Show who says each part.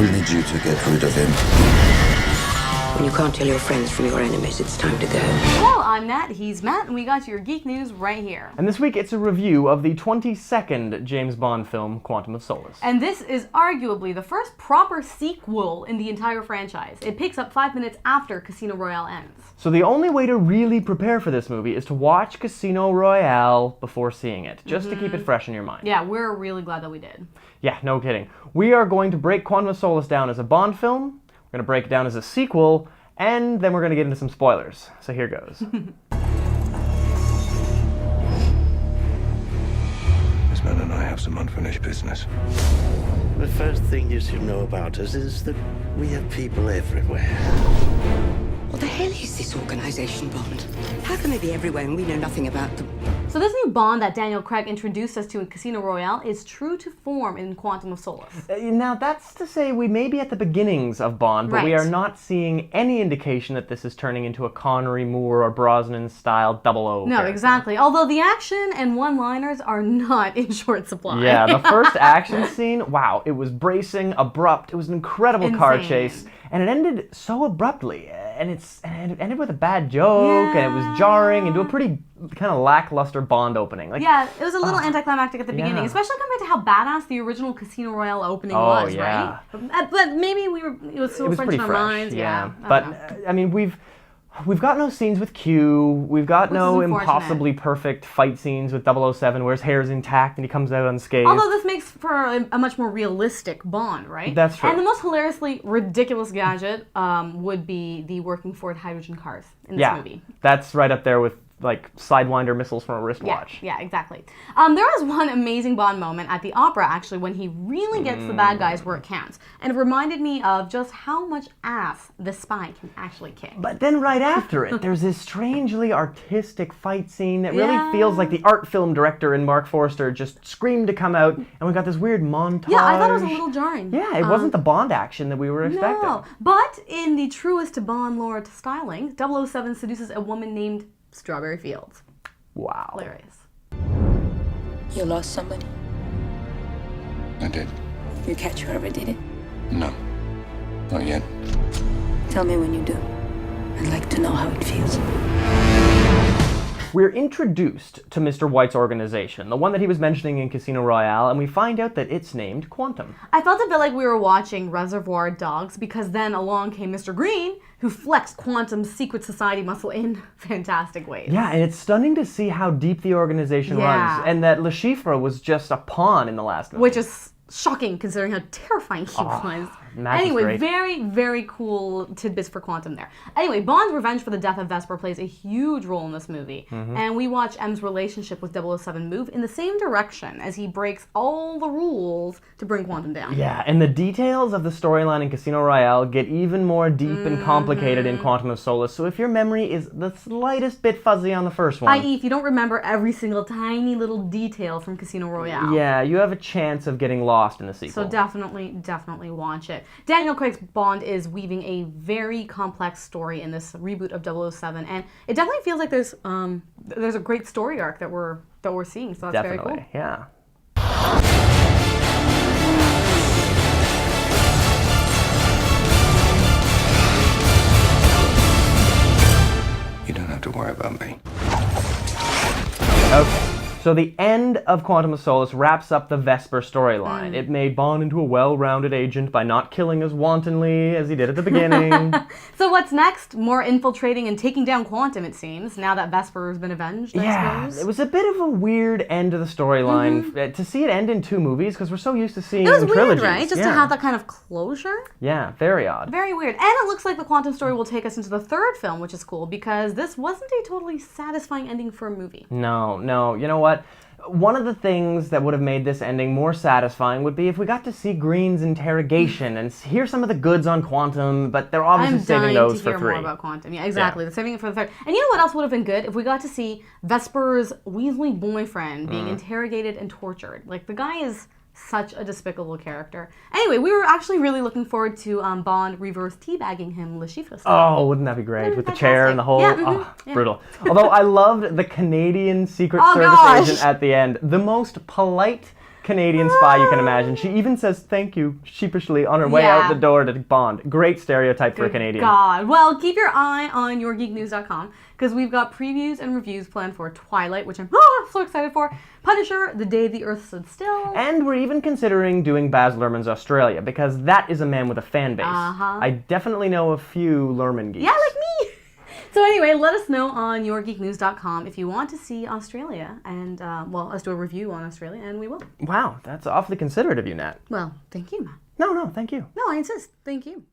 Speaker 1: We'll need you to get rid of him.
Speaker 2: When you can't tell your friends from your enemies, it's time to go.
Speaker 3: Hello, I'm Nat, he's Matt, and we got your geek news right here.
Speaker 4: And this week it's a review of the 22nd James Bond film, Quantum of Solace.
Speaker 3: And this is arguably the first proper sequel in the entire franchise. It picks up 5 minutes after Casino Royale ends.
Speaker 4: So the only way to really prepare for this movie is to watch Casino Royale before seeing it, just to keep it fresh in your mind.
Speaker 3: Yeah, we're really glad that we did.
Speaker 4: Yeah, no kidding. We are going to break Quantum of Solace down as a Bond film, we're going to break it down as a sequel, and then we're going to get into some spoilers. So here goes.
Speaker 5: This man and I have some unfinished business.
Speaker 6: The first thing you should know about us is that we have people everywhere.
Speaker 2: What the hell is this organization, Bond? How can they be everywhere and we know nothing about them?
Speaker 3: So this new Bond that Daniel Craig introduced us to in Casino Royale is true to form in Quantum of Solace.
Speaker 4: Now that's to say we may be at the beginnings of Bond, but we
Speaker 3: Right.
Speaker 4: are not seeing any indication that this is turning into a Connery, Moore, or Brosnan-style 00.
Speaker 3: No,
Speaker 4: character.
Speaker 3: exactly. Although the action and one-liners are not in short supply.
Speaker 4: Yeah, the first action scene, wow, it was bracing, abrupt, it was an incredible car
Speaker 3: Insane.
Speaker 4: chase, and it ended so abruptly, and it ended with a bad joke, and it was jarring into a pretty kind of lackluster Bond opening. Like,
Speaker 3: Yeah, it was a little anticlimactic at the beginning,
Speaker 4: yeah.
Speaker 3: especially compared to how badass the original Casino Royale opening
Speaker 4: Oh,
Speaker 3: was,
Speaker 4: yeah.
Speaker 3: right? But maybe it was still
Speaker 4: it was
Speaker 3: fresh
Speaker 4: pretty
Speaker 3: in our
Speaker 4: fresh,
Speaker 3: minds.
Speaker 4: yeah.
Speaker 3: I
Speaker 4: But
Speaker 3: don't know.
Speaker 4: I mean, we've got no scenes with Q. We've got
Speaker 3: Which is
Speaker 4: no
Speaker 3: unfortunate.
Speaker 4: impossibly perfect fight scenes with 007 where his hair is intact and he comes out unscathed.
Speaker 3: Although this makes for a much more realistic Bond, right?
Speaker 4: That's true.
Speaker 3: And the most hilariously ridiculous gadget would be the working Ford hydrogen cars in this movie.
Speaker 4: That's right up there with like Sidewinder missiles from a wristwatch.
Speaker 3: Yeah, exactly. There was one amazing Bond moment at the opera, actually, when he really gets the bad guys where it counts. And it reminded me of just how much ass the spy can actually kick.
Speaker 4: But then right after it, there's this strangely artistic fight scene that really
Speaker 3: Yeah.
Speaker 4: feels like the art film director in Mark Forster just screamed to come out, and we got this weird montage.
Speaker 3: Yeah, I thought it was a little jarring.
Speaker 4: Yeah, it wasn't the Bond action that we were expecting.
Speaker 3: No, but in the truest Bond lore styling, 007 seduces a woman named Strawberry Fields.
Speaker 4: Wow.
Speaker 3: Hilarious.
Speaker 7: You lost somebody?
Speaker 5: I did.
Speaker 7: You catch whoever did it?
Speaker 5: No. Not yet.
Speaker 7: Tell me when you do. I'd like to know how it feels.
Speaker 4: We're introduced to Mr. White's organization, the one that he was mentioning in Casino Royale, and we find out that it's named Quantum.
Speaker 3: I felt a bit like we were watching Reservoir Dogs because then along came Mr. Green, who flexed Quantum's secret society muscle in fantastic ways.
Speaker 4: Yeah, and it's stunning to see how deep the organization
Speaker 3: Yeah.
Speaker 4: runs, and that Le Chiffre was just a pawn in the last movie.
Speaker 3: Which is shocking considering how terrifying he was. Anyway,
Speaker 4: Magistrate.
Speaker 3: very, very cool tidbits for Quantum there. Anyway, Bond's revenge for the death of Vesper plays a huge role in this movie. And we watch M's relationship with 007 move in the same direction as he breaks all the rules to bring Quantum down.
Speaker 4: Yeah, and the details of the storyline in Casino Royale get even more deep and complicated in Quantum of Solace, so if your memory is the slightest bit fuzzy on the first one,
Speaker 3: I.e., if you don't remember every single tiny little detail from Casino Royale.
Speaker 4: yeah, you have a chance of getting lost in the sequel.
Speaker 3: So definitely watch it. Daniel Craig's Bond is weaving a very complex story in this reboot of 007, and it definitely feels like there's a great story arc that we're seeing. So that's very cool.
Speaker 4: Definitely, yeah.
Speaker 5: You don't have to worry about me.
Speaker 4: Okay. So the end of Quantum of Solace wraps up the Vesper storyline. It made Bond into a well-rounded agent by not killing as wantonly as he did at the beginning.
Speaker 3: So what's next? More infiltrating and taking down Quantum, it seems, now that Vesper has been avenged, I
Speaker 4: Yeah,
Speaker 3: suppose.
Speaker 4: it was a bit of a weird end to the storyline. To see it end in 2 movies, because we're so used to seeing
Speaker 3: It was
Speaker 4: in
Speaker 3: weird,
Speaker 4: trilogies.
Speaker 3: right? Just to
Speaker 4: Yeah.
Speaker 3: have that kind of closure.
Speaker 4: Yeah, very odd.
Speaker 3: Very weird. And it looks like the Quantum story will take us into the third film, which is cool, because this wasn't a totally satisfying ending for a movie.
Speaker 4: No. You know what? One of the things that would have made this ending more satisfying would be if we got to see Green's interrogation and hear some of the goods on Quantum, but they're obviously
Speaker 3: I'm
Speaker 4: saving
Speaker 3: dying
Speaker 4: those
Speaker 3: to
Speaker 4: for
Speaker 3: hear
Speaker 4: 3.
Speaker 3: more about Quantum. Yeah, exactly. They're saving it for the third. And you know what else would have been good? If we got to see Vesper's Weasley boyfriend being interrogated and tortured. Like, the guy is such a despicable character. Anyway, we were actually really looking forward to Bond reverse teabagging him Le Chiffre style.
Speaker 4: Oh, wouldn't that be great?
Speaker 3: That'd be
Speaker 4: With the chair and the whole...
Speaker 3: fantastic. Yeah,
Speaker 4: oh,
Speaker 3: yeah.
Speaker 4: brutal. Although I loved the Canadian Secret
Speaker 3: Oh,
Speaker 4: Service
Speaker 3: gosh.
Speaker 4: agent at the end. The most polite Canadian spy you can imagine. She even says thank you sheepishly on her way
Speaker 3: Yeah.
Speaker 4: out the door to Bond. Great stereotype for a Canadian.
Speaker 3: God. Well, keep your eye on yourgeeknews.com because we've got previews and reviews planned for Twilight, which I'm so excited for, Punisher, The Day the Earth Stood Still.
Speaker 4: And we're even considering doing Baz Luhrmann's Australia, because that is a man with a fan base. I definitely know a few Luhrmann geeks.
Speaker 3: Yeah, like me. So anyway, let us know on yourgeeknews.com if you want to see Australia, and well, us do a review on Australia, and we will.
Speaker 4: Wow, that's awfully considerate of you, Nat.
Speaker 3: Well, thank you, man.
Speaker 4: No, thank you.
Speaker 3: No, I insist. Thank you.